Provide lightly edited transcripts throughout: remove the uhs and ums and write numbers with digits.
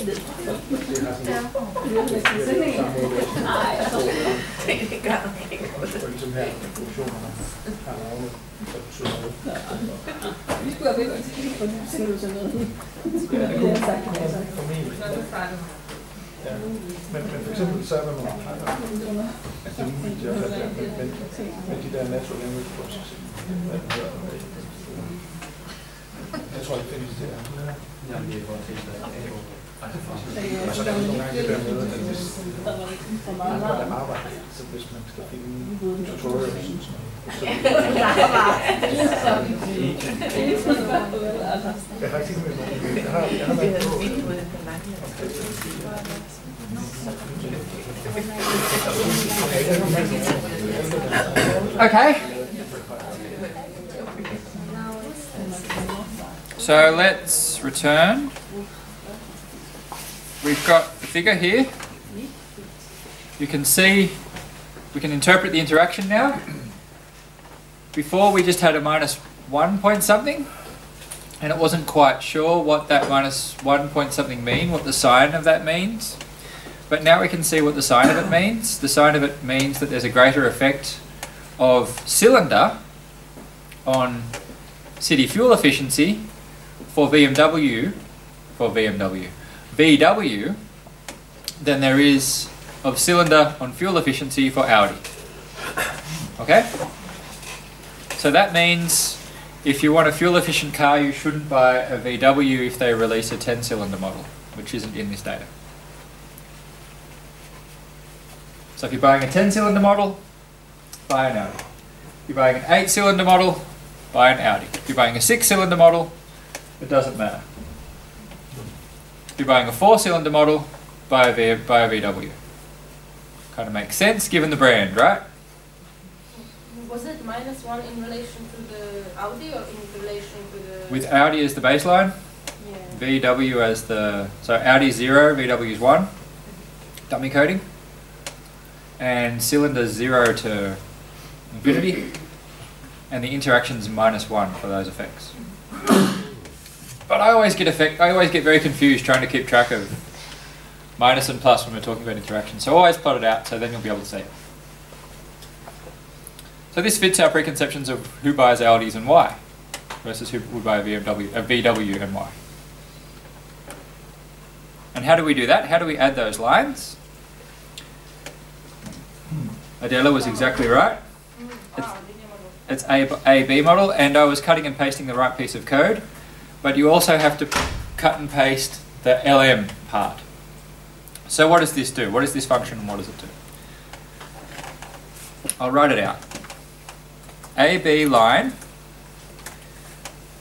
Ja, men for eksempel så er der nogle andre, altså nogle videoer, med de der natural language processing. Jeg tror ikke, det findes det her. Og så er der nogle gange det der med, at hvis man arbejder, så hvis man skal finde tutorials, så jeg har ikke tænkt med nogen. Jeg har været på. Okay. So let's return. We've got the figure here. You can see, we can interpret the interaction now. Before we just had a minus 1 point something, and it wasn't quite sure what that minus 1 point something mean, what the sign of that means. But now we can see what the sign of it means. The sign of it means that there's a greater effect of cylinder on city fuel efficiency for VW than there is of cylinder on fuel efficiency for Audi. Okay? So that means if you want a fuel efficient car, you shouldn't buy a VW if they release a 10-cylinder model, which isn't in this data. So if you're buying a 10-cylinder model, buy an Audi. If you're buying an 8-cylinder model, buy an Audi. If you're buying a 6-cylinder model, it doesn't matter. If you're buying a 4-cylinder model, buy a VW. Kind of makes sense given the brand, right? Was it minus 1 in relation to the Audi or in relation to the... With Audi as the baseline, yeah. VW as the... So Audi is 0, VW is 1, dummy coding. And cylinder 0 to infinity. And the interaction's minus 1 for those effects. But I always get very confused trying to keep track of minus and plus when we're talking about interaction. So always plot it out so then you'll be able to see it. So this fits our preconceptions of who buys Audis and why versus who would buy a VW and why. And how do we do that? How do we add those lines? Adela was exactly right. It's A-B model, and I was cutting and pasting the right piece of code, but you also have to cut and paste the LM part. So what does this do? What is this function and what does it do? I'll write it out. AB line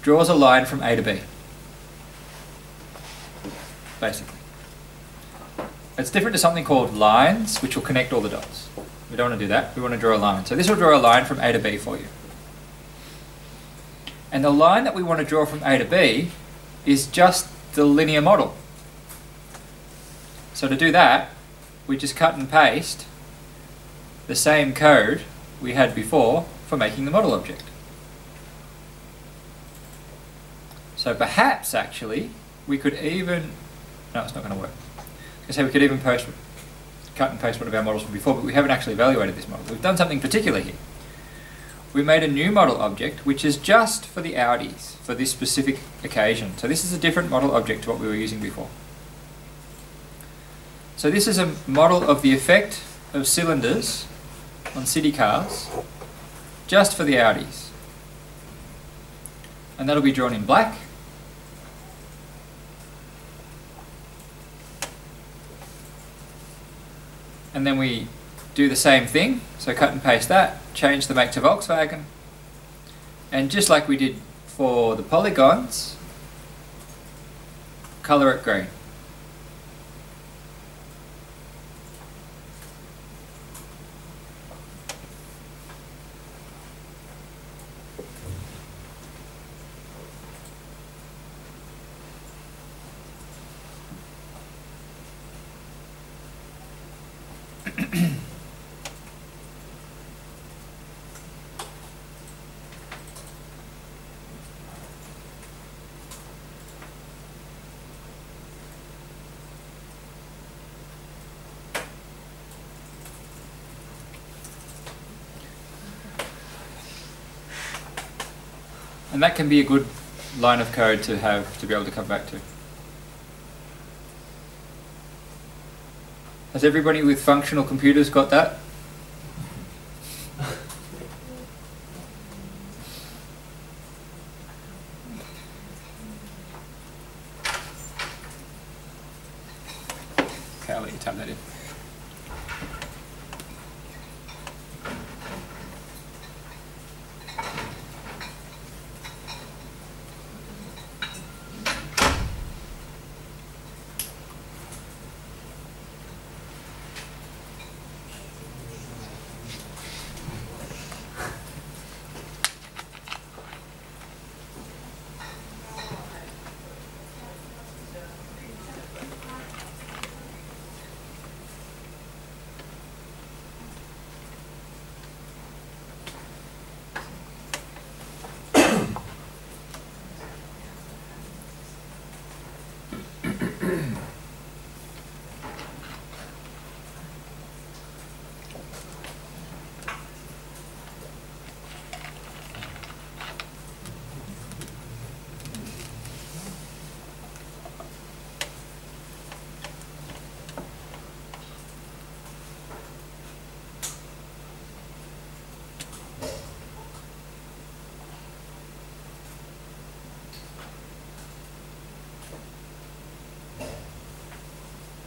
draws a line from A to B, basically. It's different to something called lines, which will connect all the dots. We don't want to do that. We want to draw a line. So this will draw a line from A to B for you. And the line that we want to draw from A to B is just the linear model. So to do that, we just cut and paste the same code we had before for making the model object. So perhaps actually we could even, no, it's not going to work. I was going to say we could even cut and paste one of our models from before, but we haven't actually evaluated this model. We've done something particular here. We made a new model object which is just for the Audis for this specific occasion. So this is a different model object to what we were using before. So this is a model of the effect of cylinders on city cars just for the Audis. And that'll be drawn in black. And then we do the same thing, so cut and paste that, change the make to Volkswagen, and just like we did for the polygons, colour it green. And that can be a good line of code to have to be able to come back to. Has everybody with functional computers got that? Okay, I'll let you type that in.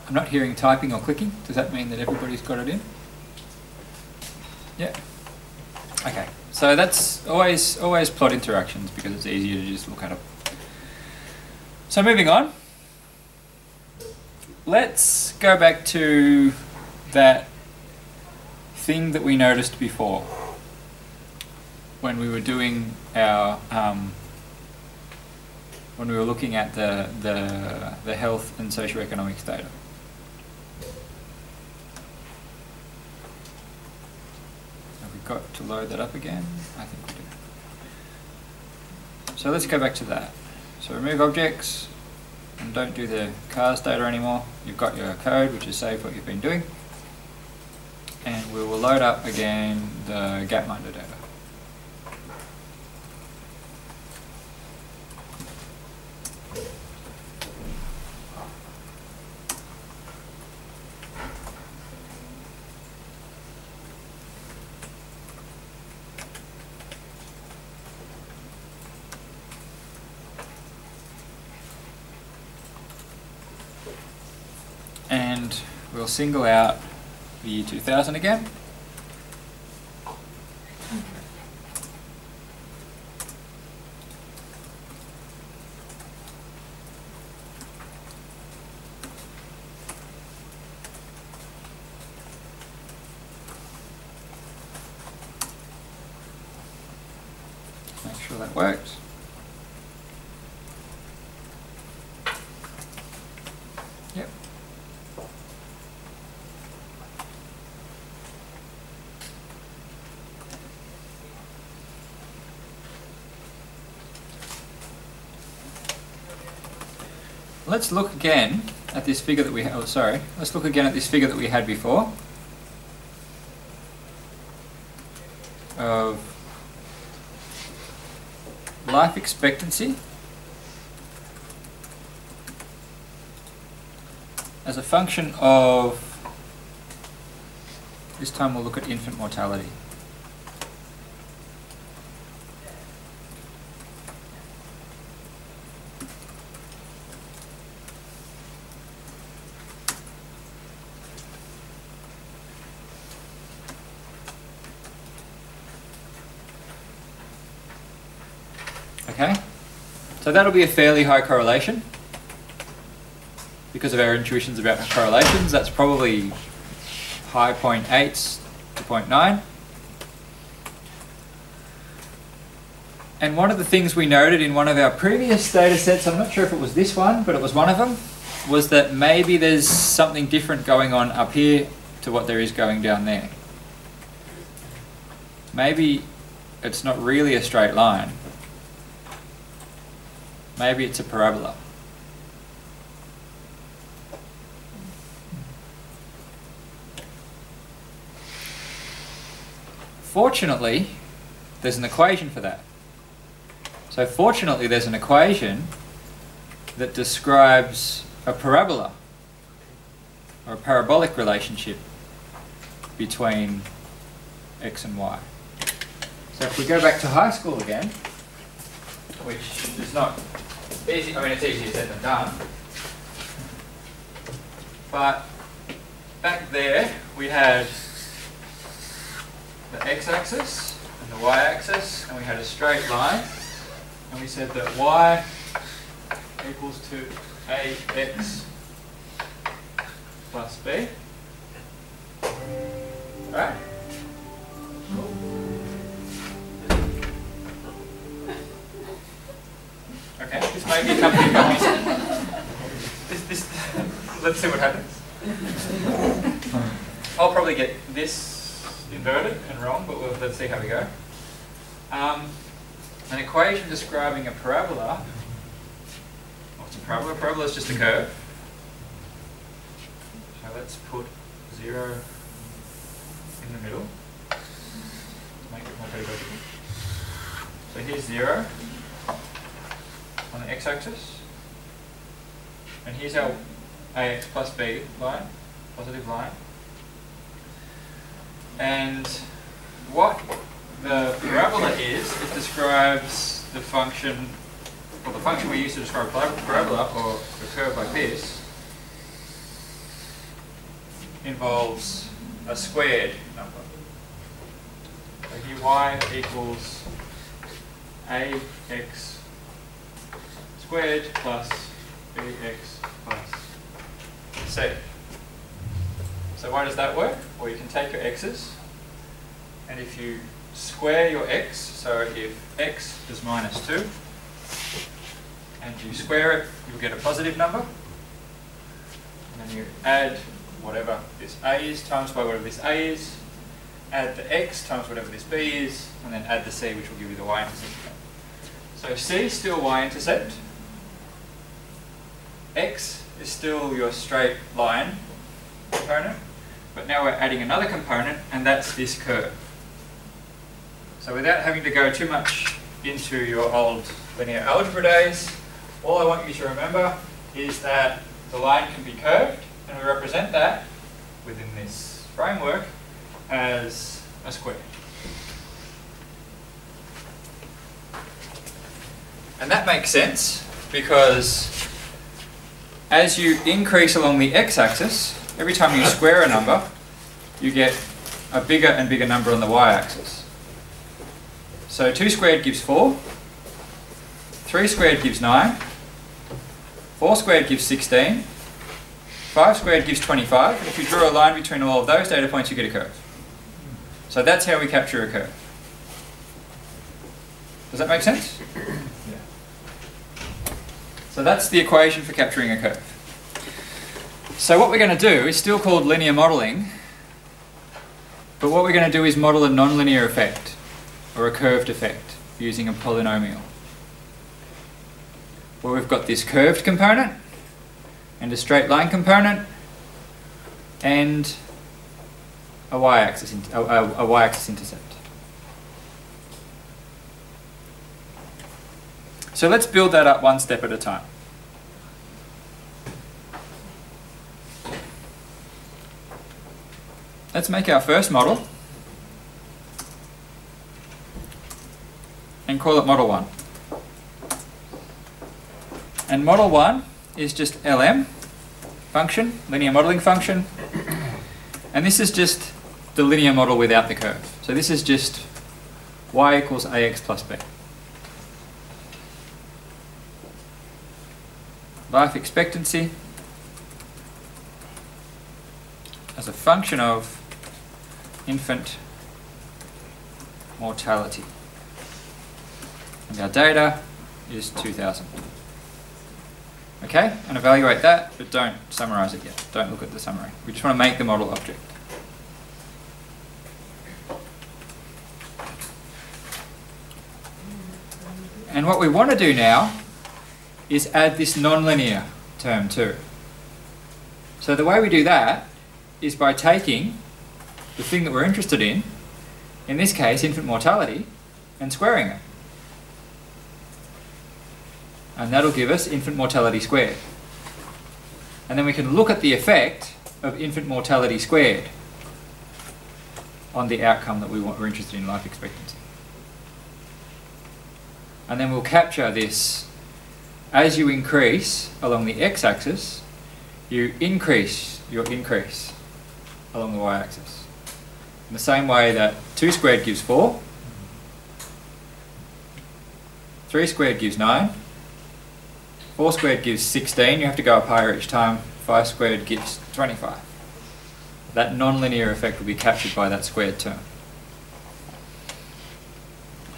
I'm not hearing typing or clicking. Does that mean that everybody's got it in? Yeah. Okay. So that's always plot interactions because it's easier to just look at them. So moving on. Let's go back to that thing that we noticed before when we were doing our when we were looking at the health and socioeconomics data. Got to load that up again? I think we do. So let's go back to that. So remove objects and don't do the cars data anymore. You've got your code which is saved what you've been doing. And we will load up again the Gapminder data. And we'll single out the year 2000 again. Make sure that works. Yep. Let's look again at this figure that we had. Oh, sorry. Let's look again at this figure that we had before of life expectancy as a function of, this time we'll look at infant mortality. Okay, so that'll be a fairly high correlation. Because of our intuitions about correlations, that's probably high 0.8s to 0.9. And one of the things we noted in one of our previous data sets, I'm not sure if it was this one, but it was one of them, was that maybe there's something different going on up here to what there is going down there. Maybe it's not really a straight line. Maybe it's a parabola. Fortunately, there's an equation for that. So fortunately there's an equation that describes a parabola, or a parabolic relationship between x and y. So if we go back to high school again, which is not easy, I mean it's easier said than done, but back there we had the x-axis and the y-axis, and we had a straight line, and we said that y equals to ax plus b. Right? Okay, this may be something let's see what happens. I'll probably get this inverted and wrong, but let's see how we go. An equation describing a parabola. What's a parabola? A parabola is just a curve. So let's put 0 in the middle to make it more pedagogical. So here's 0 on the x-axis, and here's our ax plus b line, positive line. And what the parabola is, it describes the function, or the function we use to describe a parabola, or a curve like this, involves a squared number. So here y equals ax squared plus bx plus c. So why does that work? Well, you can take your x's, and if you square your x, so if x is minus 2, and you square it, you'll get a positive number. And then you add whatever this a is times by whatever this a is, add the x times whatever this b is, and then add the c, which will give you the y-intercept. So c is still y-intercept. X is still your straight line component, but now we're adding another component, and that's this curve. So without having to go too much into your old linear algebra days, all I want you to remember is that the line can be curved, and we represent that within this framework as a square. And that makes sense because as you increase along the x-axis, every time you square a number, you get a bigger and bigger number on the y-axis. So 2 squared gives 4, 3 squared gives 9, 4 squared gives 16, 5 squared gives 25, and if you draw a line between all of those data points, you get a curve. So that's how we capture a curve. Does that make sense? Yeah. So that's the equation for capturing a curve. So what we're going to do is still called linear modelling, but what we're going to do is model a nonlinear effect, or a curved effect, using a polynomial. Where we've got this curved component, and a straight line component, and a y-axis intercept. So let's build that up one step at a time. Let's make our first model and call it model 1. And model 1 is just LM function, linear modelling function, and this is just the linear model without the curve. So this is just y equals ax plus b. Life expectancy as a function of infant mortality. And our data is 2000. Okay, and evaluate that, but don't summarise it yet. Don't look at the summary. We just want to make the model object. And what we want to do now is add this nonlinear term too. So the way we do that is by taking the thing that we're interested in this case infant mortality, and squaring it. And that'll give us infant mortality squared. And then we can look at the effect of infant mortality squared on the outcome that we're interested in, life expectancy. And then we'll capture this. As you increase along the x-axis, you increase your increase along the y-axis. In the same way that 2 squared gives 4, 3 squared gives 9, 4 squared gives 16, you have to go up higher each time, 5 squared gives 25. That non-linear effect will be captured by that squared term.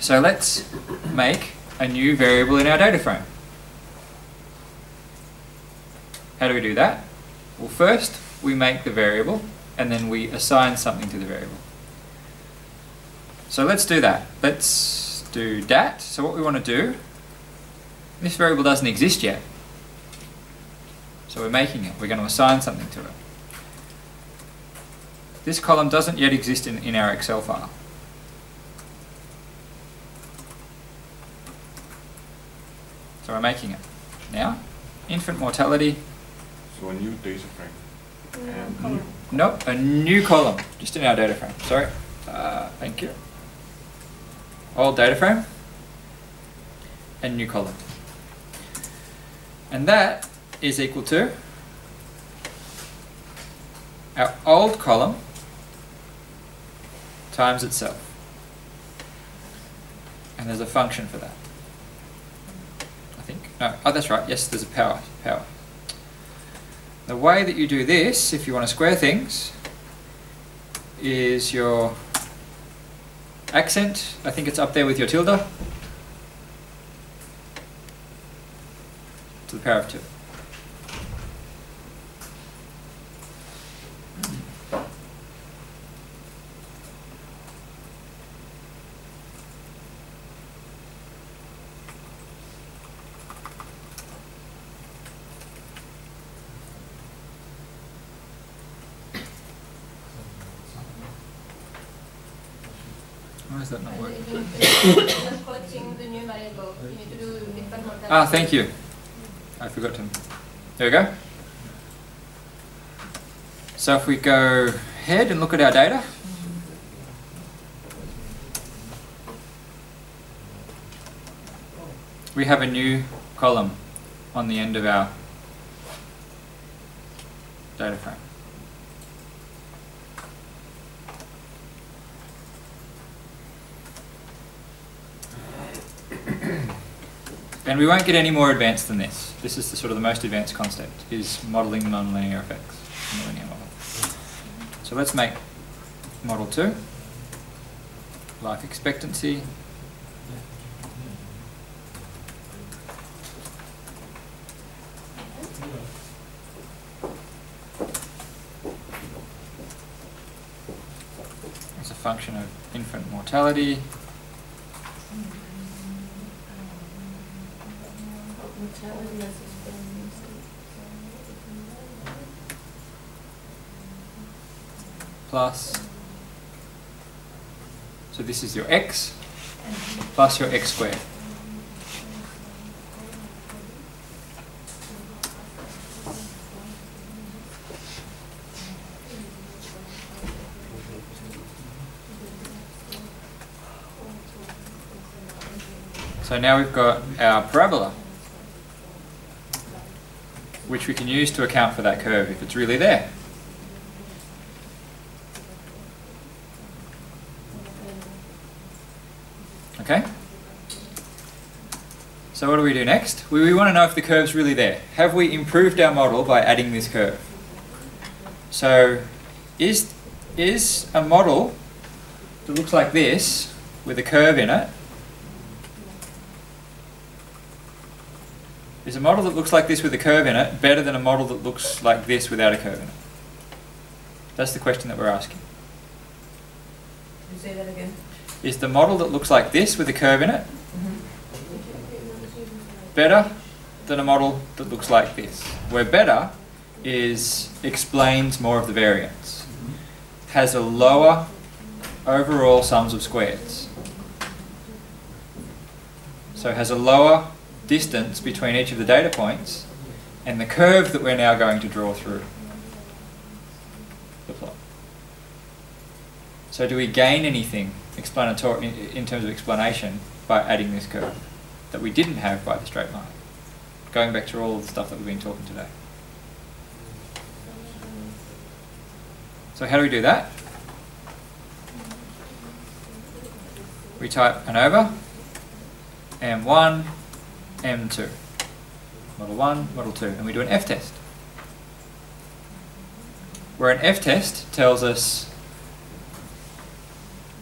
So let's make a new variable in our data frame. How do we do that? Well, first we make the variable and then we assign something to the variable. So let's do that. Let's do dat. So what we want to do, this variable doesn't exist yet. So we're making it. We're going to assign something to it. This column doesn't yet exist in our Excel file. So we're making it. Now, infant mortality. So a new data frame. Nope, a new column, just in our data frame. Sorry. Thank you. Old data frame and new column. And that is equal to our old column times itself. And there's a function for that. I think. No, oh that's right, yes, there's a power. The way that you do this, if you want to square things, is your accent, I think it's up there with your tilde, to the power of 2. Why is that not working? Just collecting the new variable. You need to do infant mortality. Ah, thank you. I forgot to. There we go. So if we go ahead and look at our data, we have a new column on the end of our data frame. And we won't get any more advanced than this. This is the sort of the most advanced concept, is modelling nonlinear effects in the linear model. So let's make model 2, life expectancy. As a function of infant mortality. Plus, so this is your x plus your x squared. So now we've got our parabola, which we can use to account for that curve if it's really there. Okay? So what do we do next? We want to know if the curve's really there. Have we improved our model by adding this curve? So is a model that looks like this with a curve in it, is a model that looks like this with a curve in it better than a model that looks like this without a curve in it? That's the question that we're asking. Can you say that again? Is the model that looks like this with a curve in it better than a model that looks like this? Where better is explains more of the variance, has a lower overall sums of squares, so has a lower distance between each of the data points and the curve that we're now going to draw through the plot. So do we gain anything explanatory in terms of explanation by adding this curve that we didn't have by the straight line? Going back to all the stuff that we've been talking today. So how do we do that? We type an over, M1, M2. Model 1, Model 2, and we do an f-test. Where an f-test tells us,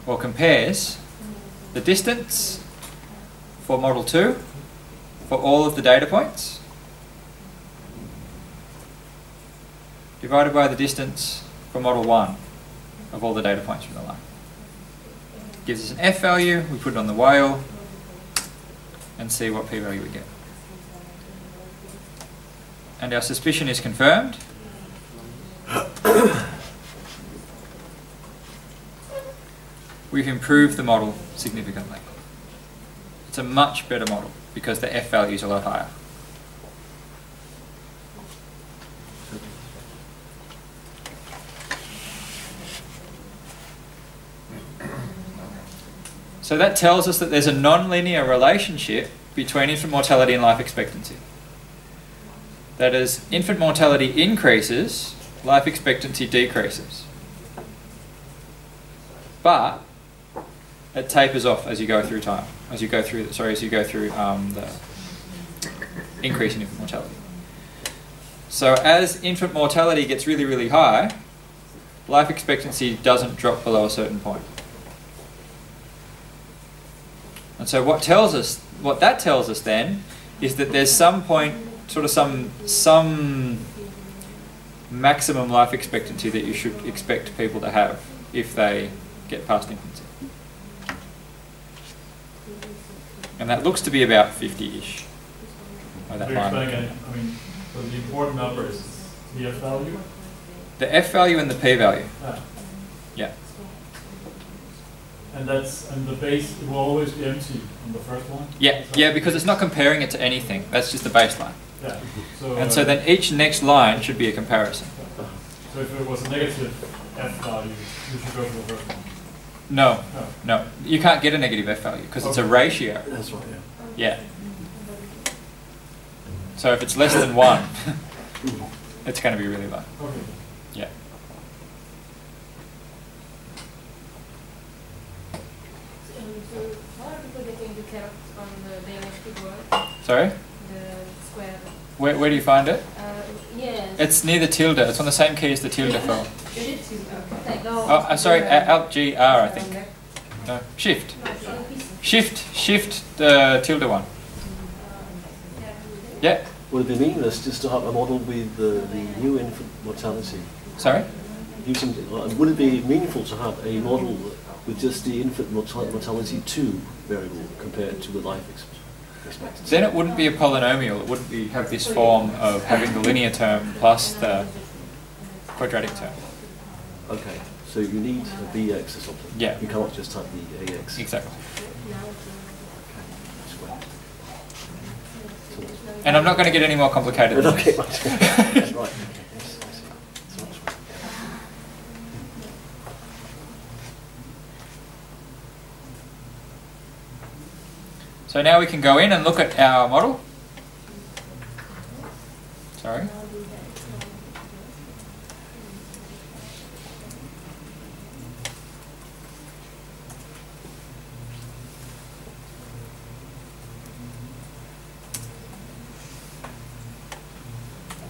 or compares, the distance for Model 2 for all of the data points divided by the distance for Model 1 of all the data points from the line. Gives us an f value, we put it on the whale and see what p-value we get. And our suspicion is confirmed. We've improved the model significantly. It's a much better model because the f value is a lot higher. So that tells us that there's a non-linear relationship between infant mortality and life expectancy. That is, infant mortality increases, life expectancy decreases. But it tapers off as you go through time, as you go through the increase in infant mortality. So as infant mortality gets really, really high, life expectancy doesn't drop below a certain point. And so what that tells us then is that there's some point, sort of some maximum life expectancy that you should expect people to have if they get past infancy. And that looks to be about 50-ish. So the important number is the f value? The f value and the p value. Ah. Yeah. And the base will always be empty on the first one? Yeah, because it's not comparing it to anything. That's just the baseline. Yeah. So then each next line should be a comparison. So if it was a negative f value, you should go for the first one? No. You can't get a negative f value because it's a ratio. That's right, Yeah. So if it's less than 1, it's going to be really low. Okay. Yeah. So how are people getting the carrot on the Danish keyboard? Sorry? The square. Where do you find it? Yes. It's near the tilde. It's on the same key as the tilde file. No. Oh, sorry, Alt G R, I think. No, Shift. Shift the tilde one. Yeah. Would it be meaningless just to have a model with the new infant mortality? Sorry? Would it be meaningful to have a model with just the infant mortality 2 variable compared to the life expectancy? Then it wouldn't be a polynomial. It wouldn't have this form of having the linear term plus the quadratic term. Okay, so you need a bx or something. Yeah. You can't just type the ax. Exactly. Okay. And I'm not going to get any more complicated than Okay, this. right. Right. Yes, I see. So much more. So now we can go in and look at our model. Sorry.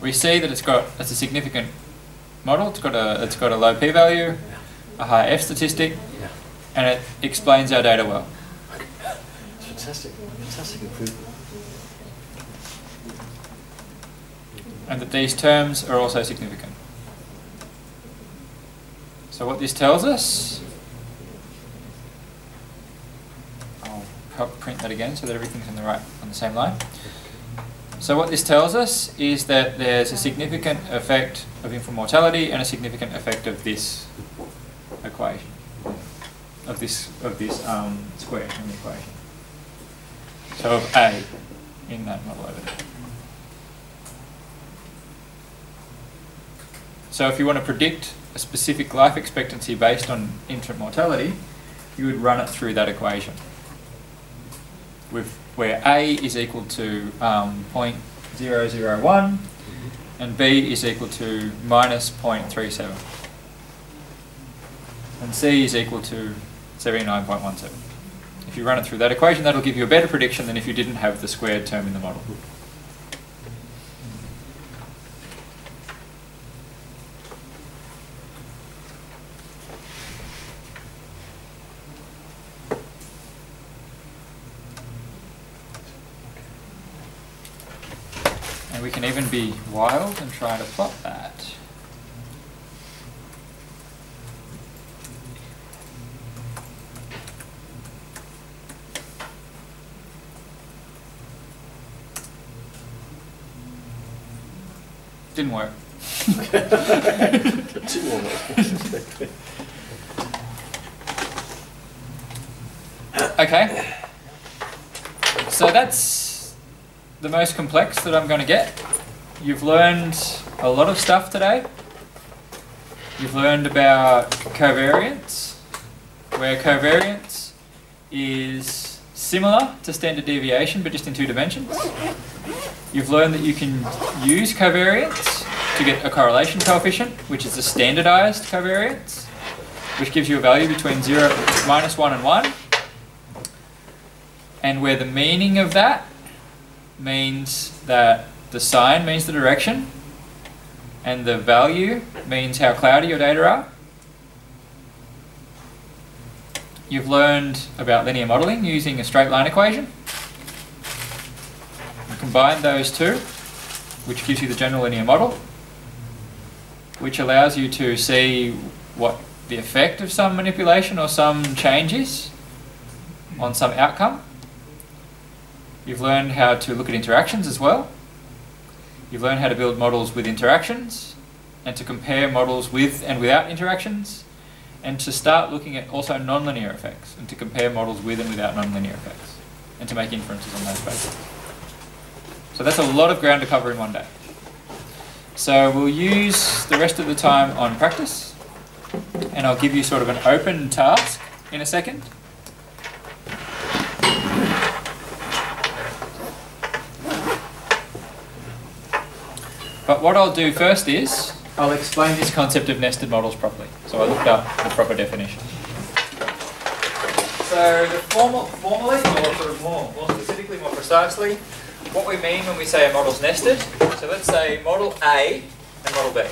We see that it's a significant model. It's got a low p-value, a high f statistic, and it explains our data well. Fantastic improvement. And that these terms are also significant. So what this tells us, I'll print that again so that everything's on the same line. So what this tells us is that there's a significant effect of infant mortality and a significant effect of this equation, of this square in the equation. So of A. in that model over there. So if you want to predict a specific life expectancy based on infant mortality, you would run it through that equation, where A is equal to 0.001 and B is equal to minus 0.37. And C is equal to 79.17. If you run it through that equation, that'll give you a better prediction than if you didn't have the squared term in the model. And we can even be wild and try to plot that. Didn't work. Okay. So that's the most complex that I'm going to get. You've learned a lot of stuff today. You've learned about covariance, where covariance is similar to standard deviation but just in 2 dimensions. You've learned that you can use covariance to get a correlation coefficient, which is a standardized covariance, which gives you a value between -1 and 1, and where the meaning of that means that the sign means the direction and the value means how cloudy your data are. You've learned about linear modelling using a straight line equation. You combine those two, which gives you the general linear model, which allows you to see what the effect of some manipulation or some change is on some outcome. You've learned how to look at interactions as well. You've learned how to build models with interactions and to compare models with and without interactions, and to start looking at also nonlinear effects and to compare models with and without nonlinear effects and to make inferences on those bases. So that's a lot of ground to cover in one day. So we'll use the rest of the time on practice, and I'll give you sort of an open task in a second. But what I'll do first is I'll explain this concept of nested models properly. So I looked up the proper definition. So the formally, or sort of more specifically, more precisely, what we mean when we say a model's nested. So let's say model A and model B.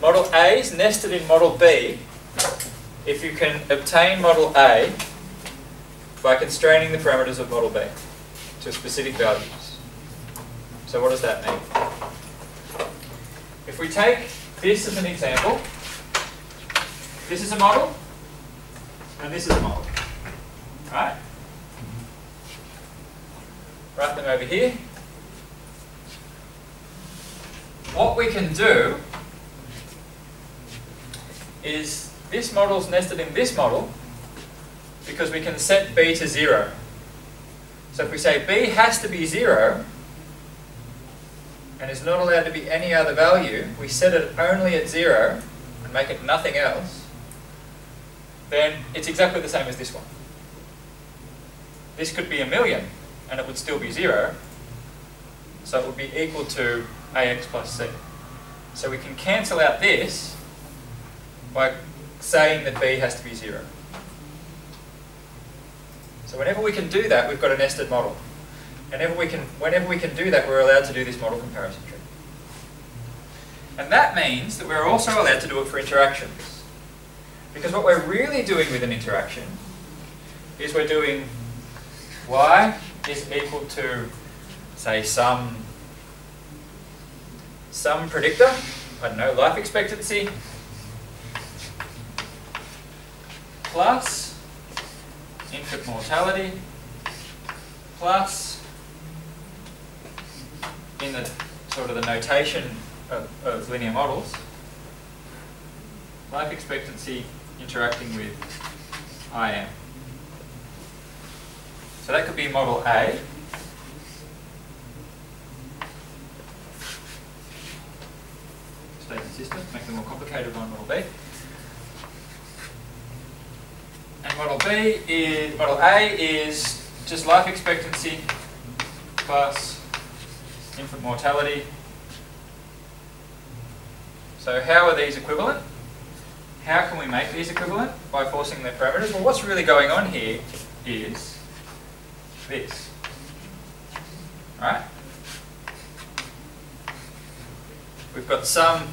Model A is nested in model B if you can obtain model A by constraining the parameters of model B to specific values. So what does that mean? If we take this as an example, this is a model, and this is a model. Right? Write them over here. What we can do is this model is nested in this model because we can set B to 0. So if we say B has to be 0, and is not allowed to be any other value, we set it only at 0 and make it nothing else, then it's exactly the same as this one. This could be 1,000,000 and it would still be 0, so it would be equal to AX plus C. So we can cancel out this by saying that B has to be 0. So whenever we can do that, we've got a nested model. Whenever we can do that, we're allowed to do this model comparison trick. And that means that we're also allowed to do it for interactions. Because what we're really doing with an interaction is we're doing y is equal to, say, some predictor, I don't know, life expectancy, plus infant mortality, plus, in the sort of the notation of linear models, life expectancy interacting with IM. So that could be model A, consistent, make the more complicated one model B. And model A is just life expectancy plus infant mortality. So how are these equivalent? How can we make these equivalent? By forcing their parameters. Well, what's really going on here is this. Right? We've got some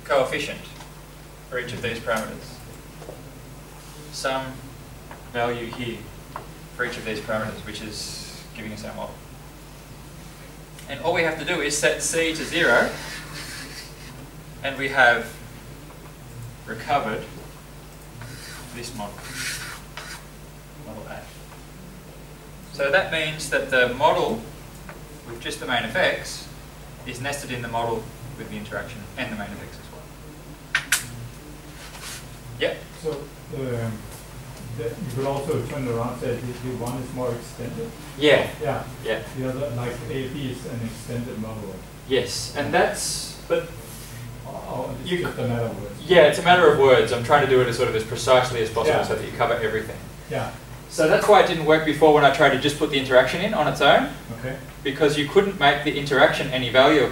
coefficient for each of these parameters. Some value here for each of these parameters, which is giving us our model. And all we have to do is set C to 0, and we have recovered this model, model A. So that means that the model with just the main effects is nested in the model with the interaction and the main effects as well. Yeah? So you could also turn around and say the one is more extended. Yeah. Yeah. Yeah. The other, like AB, is an extended model. Yes, and that's, but it's just a matter of words. Yeah, it's a matter of words. I'm trying to do it as sort of as precisely as possible, yeah, so that you cover everything. Yeah. So that's why it didn't work before when I tried to just put the interaction in on its own. Okay. Because you couldn't make the interaction any value.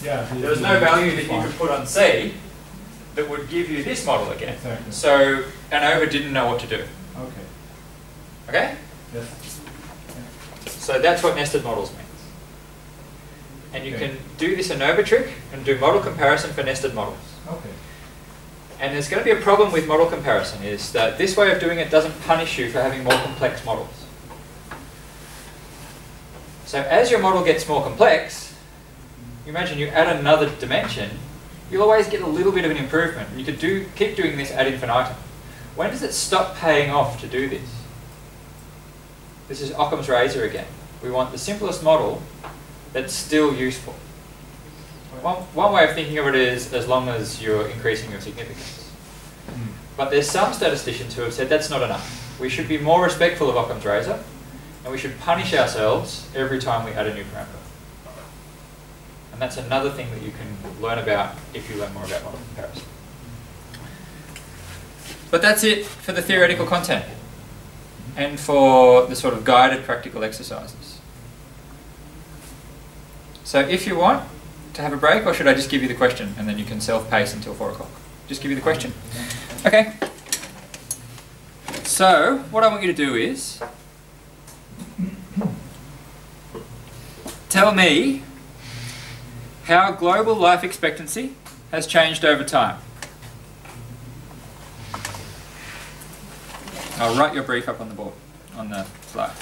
Yeah. There was no value that you could put on C that would give you this model again. Exactly. So ANOVA didn't know what to do. Okay. Okay? Yes. So that's what nested models means. And you Okay. can do this ANOVA trick and do model comparison for nested models. Okay. And there's going to be a problem with model comparison, is that this way of doing it doesn't punish you for having more complex models. So as your model gets more complex, you imagine you add another dimension, you'll always get a little bit of an improvement. You could keep doing this ad infinitum. When does it stop paying off to do this? This is Occam's razor again. We want the simplest model that's still useful. One way of thinking of it is as long as you're increasing your significance. But there's some statisticians who have said that's not enough. We should be more respectful of Occam's razor, and we should punish ourselves every time we add a new parameter. And that's another thing that you can learn about if you learn more about model comparison. But that's it for the theoretical content and for the sort of guided practical exercises. So if you want to have a break, or should I just give you the question and then you can self-pace until 4 o'clock? Just give you the question. Okay. So what I want you to do is tell me how global life expectancy has changed over time. I'll write your brief up on the board, on the slide.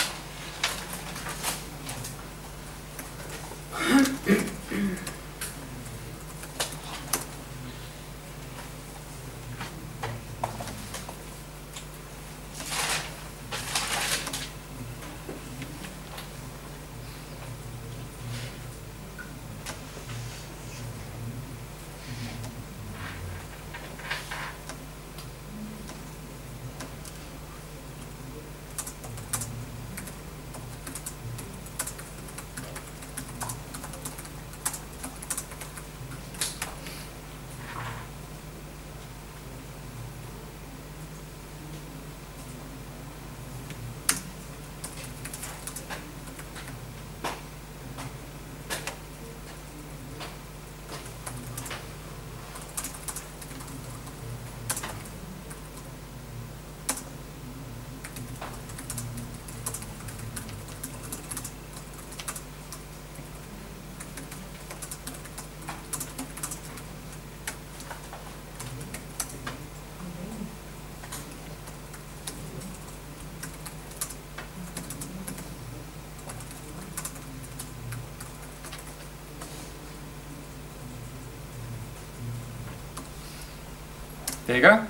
There you go.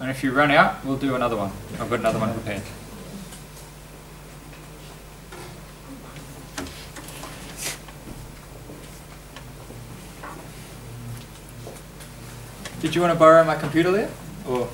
And if you run out, we'll do another one. I've got another one prepared. Did you want to borrow my computer there? Or